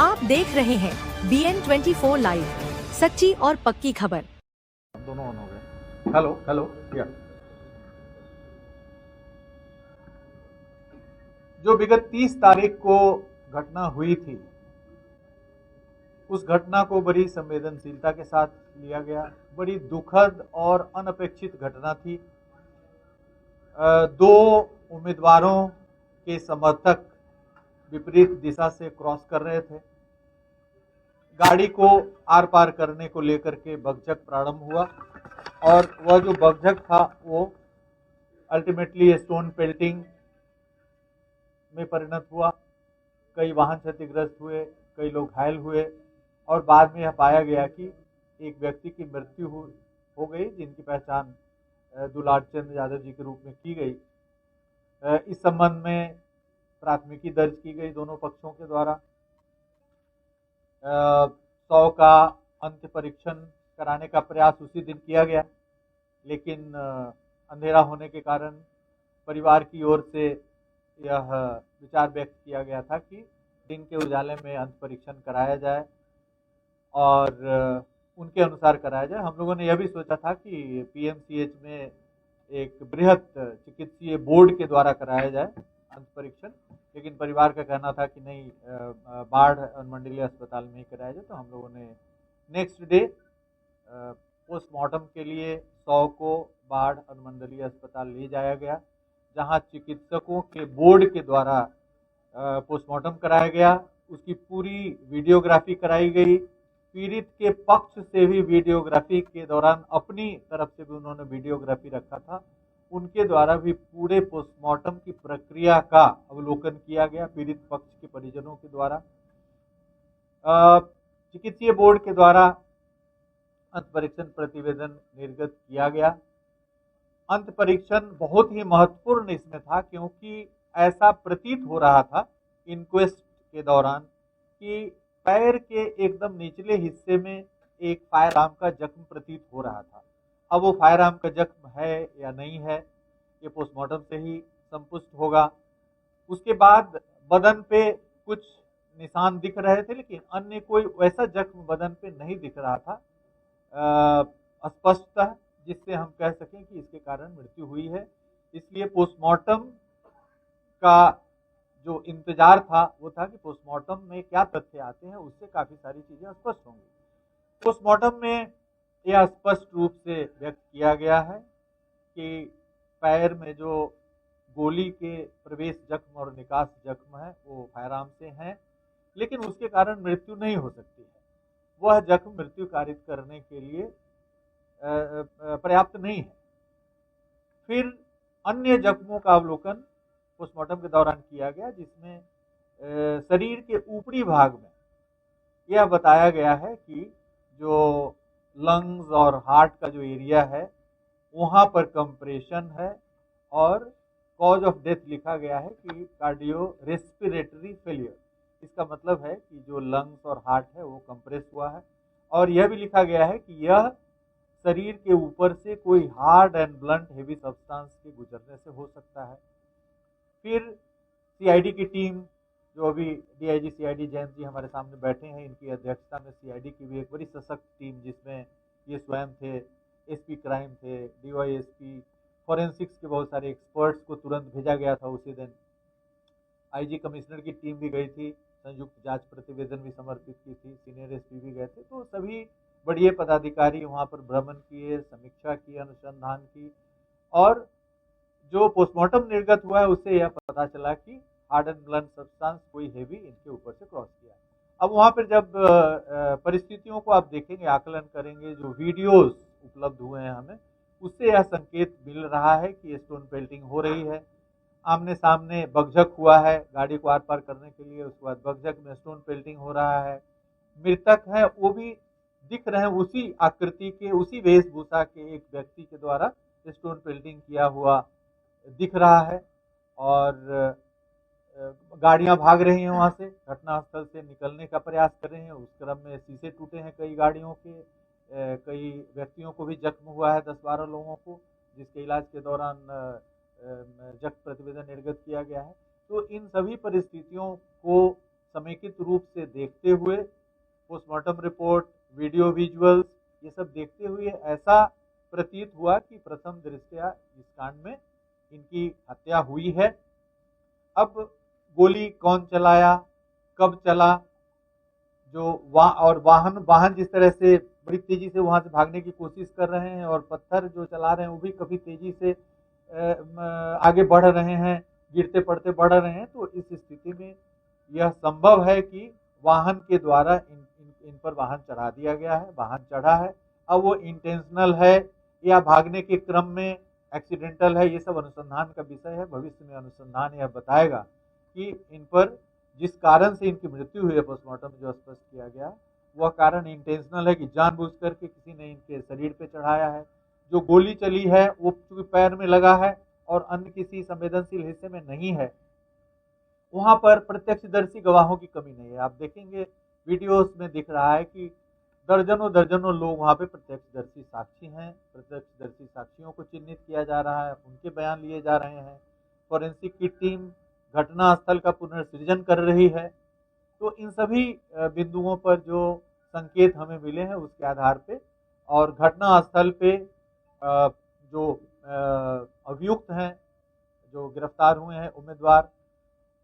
आप देख रहे हैं BN24 लाइव, सच्ची और पक्की खबर। दोनों ऑन हो गए। हेलो हेलो या जो विगत 30 तारीख को घटना हुई थी, उस घटना को बड़ी संवेदनशीलता के साथ लिया गया। बड़ी दुखद और अनपेक्षित घटना थी। दो उम्मीदवारों के समर्थक विपरीत दिशा से क्रॉस कर रहे थे। गाड़ी को आर पार करने को लेकर के बकझक प्रारंभ हुआ और वह जो बकझक था वो अल्टीमेटली स्टोन पेल्टिंग में परिणत हुआ। कई वाहन क्षतिग्रस्त हुए, कई लोग घायल हुए और बाद में यह पाया गया कि एक व्यक्ति की मृत्यु हो गई, जिनकी पहचान दुलार चंद यादव जी के रूप में की गई। इस संबंध में प्राथमिकी दर्ज की गई दोनों पक्षों के द्वारा। 100 का अंत्य परीक्षण कराने का प्रयास उसी दिन किया गया, लेकिन अंधेरा होने के कारण परिवार की ओर से यह विचार व्यक्त किया गया था कि दिन के उजाले में अंत परीक्षण कराया जाए और उनके अनुसार कराया जाए। हम लोगों ने यह भी सोचा था कि PMCH में एक बृहत चिकित्सीय बोर्ड के द्वारा कराया जाए अंत परीक्षण, लेकिन परिवार का कहना था कि नहीं, बाढ़ अनुमंडलीय अस्पताल में ही कराया जाए। तो हम लोगों ने नेक्स्ट डे पोस्टमार्टम के लिए 100 को बाढ़ अनुमंडलीय अस्पताल ले जाया गया, जहां चिकित्सकों के बोर्ड के द्वारा पोस्टमार्टम कराया गया। उसकी पूरी वीडियोग्राफी कराई गई। पीड़ित के पक्ष से भी वीडियोग्राफी के दौरान अपनी तरफ से भी उन्होंने वीडियोग्राफी रखा था। उनके द्वारा भी पूरे पोस्टमार्टम की प्रक्रिया का अवलोकन किया गया पीड़ित पक्ष के परिजनों के द्वारा। चिकित्सीय बोर्ड के द्वारा अंत परीक्षण प्रतिवेदन निर्गत किया गया। अंत परीक्षण बहुत ही महत्वपूर्ण इसमें था, क्योंकि ऐसा प्रतीत हो रहा था इंक्वेस्ट के दौरान कि पैर के एकदम निचले हिस्से में एक फायर आर्म का जख्म प्रतीत हो रहा था। अब वो फायर आर्म का जख्म है या नहीं है, ये पोस्टमार्टम से ही संपुष्ट होगा। उसके बाद बदन पे कुछ निशान दिख रहे थे, लेकिन अन्य कोई वैसा जख्म बदन पे नहीं दिख रहा था स्पष्टतः, जिससे हम कह सकें कि इसके कारण मृत्यु हुई है। इसलिए पोस्टमार्टम का जो इंतजार था वो था कि पोस्टमार्टम में क्या तथ्य आते हैं, उससे काफी सारी चीजें स्पष्ट होंगी। पोस्टमार्टम में यह स्पष्ट रूप से व्यक्त किया गया है कि पैर में जो गोली के प्रवेश जख्म और निकास जख्म है वो फायर आर्म से हैं, लेकिन उसके कारण मृत्यु नहीं हो सकती है। वह जख्म मृत्यु कारित करने के लिए पर्याप्त नहीं है। फिर अन्य जख्मों का अवलोकन पोस्टमार्टम के दौरान किया गया, जिसमें शरीर के ऊपरी भाग में यह बताया गया है कि जो लंग्स और हार्ट का जो एरिया है वहाँ पर कंप्रेशन है और कॉज ऑफ डेथ लिखा गया है कि कार्डियो रेस्पिरेटरी फेलियर। इसका मतलब है कि जो लंग्स और हार्ट है वो कंप्रेस हुआ है। और यह भी लिखा गया है कि यह शरीर के ऊपर से कोई hard and blunt heavy substance के गुजरने से हो सकता है। फिर CID की टीम, जो अभी DIG CID जैन जी हमारे सामने बैठे हैं, इनकी अध्यक्षता में CID की भी एक बड़ी सशक्त टीम, जिसमें ये स्वयं थे, SP क्राइम थे, DYSP, फॉरेंसिक्स के बहुत सारे एक्सपर्ट्स को तुरंत भेजा गया था उसी दिन। IG कमिश्नर की टीम भी गई थी, संयुक्त जांच प्रतिवेदन भी समर्पित की थी, सीनियर SP भी गए थे। तो सभी बड़े पदाधिकारी वहाँ पर भ्रमण किए, समीक्षा की, अनुसंधान की, और जो पोस्टमार्टम निर्गत हुआ है उससे यह पता चला कि हार्ड एंड ब्लंट सब्सटेंस कोई हेवी इनके ऊपर से क्रॉस किया। अब वहाँ पर जब परिस्थितियों को आप देखेंगे, आकलन करेंगे, जो वीडियोस उपलब्ध हुए हैं हमें, उससे यह संकेत मिल रहा है कि स्टोन पेल्टिंग हो रही है। आमने सामने बकझक हुआ है गाड़ी को आर पार करने के लिए, उसके बाद बकझक में स्टोन पेल्टिंग हो रहा है। मृतक है वो भी दिख रहे हैं उसी आकृति के, उसी वेशभूषा के एक व्यक्ति के द्वारा स्टोन पेल्टिंग किया हुआ दिख रहा है। और गाड़ियां भाग रही हैं वहां से, घटनास्थल से निकलने का प्रयास कर रहे हैं। उस क्रम में शीशे टूटे हैं कई गाड़ियों के, कई व्यक्तियों को भी जख्म हुआ है, 10-12 लोगों को, जिसके इलाज के दौरान जख्म प्रतिवेदन निर्गत किया गया है। तो इन सभी परिस्थितियों को समेकित रूप से देखते हुए, पोस्टमार्टम रिपोर्ट, वीडियो विजुअल्स, ये सब देखते हुए ऐसा प्रतीत हुआ कि प्रथम दृष्टया इस कांड में इनकी हत्या हुई है। अब गोली कौन चलाया, कब चला, जो वाहन जिस तरह से बड़ी तेजी से वहां से भागने की कोशिश कर रहे हैं और पत्थर जो चला रहे हैं वो भी कभी तेजी से आगे बढ़ रहे हैं, गिरते पड़ते बढ़ रहे हैं, तो इस स्थिति में यह संभव है कि वाहन के द्वारा इन पर वाहन चढ़ा दिया गया है, वाहन चढ़ा है। अब वो इंटेंशनल है या भागने के क्रम में एक्सीडेंटल है, ये सब अनुसंधान का विषय है। भविष्य में अनुसंधान यह बताएगा कि इन पर जिस कारण से इनकी मृत्यु हुई है, पोस्टमार्टम में जो स्पष्ट किया गया वह कारण इंटेंशनल है कि जानबूझ करके किसी ने इनके शरीर पे चढ़ाया है। जो गोली चली है वो चूंकि पैर में लगा है और अन्य किसी संवेदनशील हिस्से में नहीं है, वहां पर प्रत्यक्षदर्शी गवाहों की कमी नहीं है। आप देखेंगे वीडियोस में दिख रहा है कि दर्जनों दर्जनों लोग वहां पे प्रत्यक्षदर्शी साक्षी हैं। प्रत्यक्षदर्शी साक्षियों को चिन्हित किया जा रहा है, उनके बयान लिए जा रहे हैं। फॉरेंसिक की टीम घटना स्थल का पुनर्सृजन कर रही है। तो इन सभी बिंदुओं पर जो संकेत हमें मिले हैं उसके आधार पे और घटना स्थल पे जो अभियुक्त हैं, जो गिरफ्तार हुए हैं उम्मीदवार,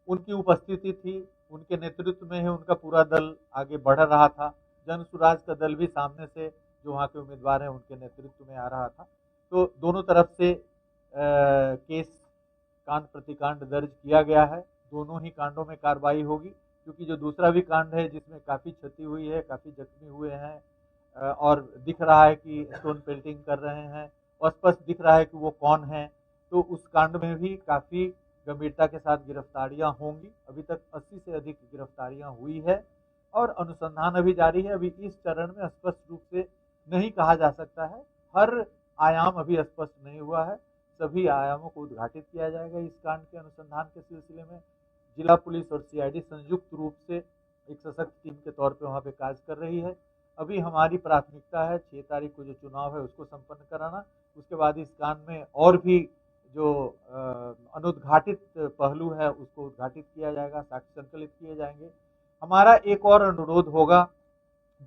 उनकी उपस्थिति थी, उनके नेतृत्व में है उनका पूरा दल आगे बढ़ रहा था। जन सुराज का दल भी सामने से जो वहाँ के उम्मीदवार हैं उनके नेतृत्व में आ रहा था। तो दोनों तरफ से केस कांड प्रतिकांड दर्ज किया गया है। दोनों ही कांडों में कार्रवाई होगी, क्योंकि जो दूसरा भी कांड है जिसमें काफ़ी क्षति हुई है, काफ़ी जख्मी हुए हैं और दिख रहा है कि स्टोन पेल्टिंग कर रहे हैं, स्पष्ट दिख रहा है कि वो कौन है, तो उस कांड में भी काफ़ी गंभीरता के साथ गिरफ्तारियां होंगी। अभी तक 80 से अधिक गिरफ्तारियां हुई है और अनुसंधान अभी जारी है। अभी इस चरण में स्पष्ट रूप से नहीं कहा जा सकता है, हर आयाम अभी स्पष्ट नहीं हुआ है। सभी आयामों को उद्घाटित किया जाएगा इस कांड के अनुसंधान के सिलसिले में। जिला पुलिस और सीआईडी संयुक्त रूप से एक सशक्त टीम के तौर पे वहाँ पे कार्य कर रही है। अभी हमारी प्राथमिकता है 6 तारीख को जो चुनाव है उसको संपन्न कराना। उसके बाद इस कांड में और भी जो अनुद्घाटित पहलू है उसको उद्घाटित किया जाएगा, साक्ष्य संकलित किए जाएंगे। हमारा एक और अनुरोध होगा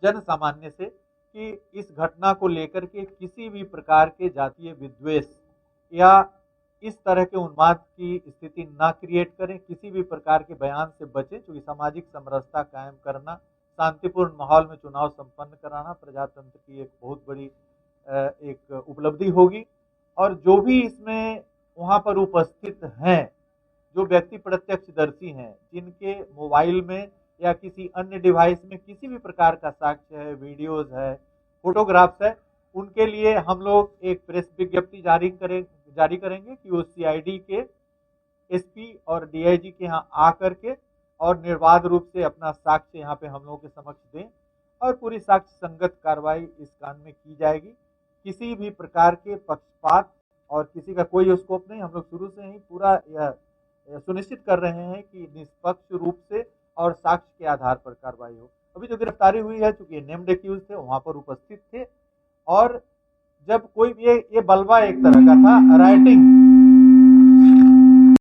जन सामान्य से कि इस घटना को लेकर के किसी भी प्रकार के जातीय विद्वेष या इस तरह के उन्माद की स्थिति ना क्रिएट करें, किसी भी प्रकार के बयान से बचें, क्योंकि सामाजिक समरसता कायम करना, शांतिपूर्ण माहौल में चुनाव संपन्न कराना प्रजातंत्र की एक बहुत बड़ी एक उपलब्धि होगी। और जो भी इसमें वहाँ पर उपस्थित हैं, जो व्यक्ति प्रत्यक्षदर्शी हैं, जिनके मोबाइल में या किसी अन्य डिवाइस में किसी भी प्रकार का साक्ष्य है, वीडियोज है, फोटोग्राफ्स है, उनके लिए हम लोग एक प्रेस विज्ञप्ति जारी करेंगे कि वो सीआईडी के एसपी और डीआईजी के यहाँ आकर के और निर्बाध रूप से अपना साक्ष्य यहाँ पे हम लोगों के समक्ष दें और पूरी साक्ष्य संगत कार्रवाई इस कांड में की जाएगी। किसी भी प्रकार के पक्षपात और किसी का कोई स्कोप नहीं। हम लोग शुरू से ही पूरा यह सुनिश्चित कर रहे हैं कि निष्पक्ष रूप से और साक्ष्य के आधार पर कार्रवाई हो। अभी जो गिरफ्तारी हुई है, चूंकि नेम्ड एक्यूज थे, वहां पर उपस्थित थे और जब कोई ये बलवा एक तरह का था, राइटिंग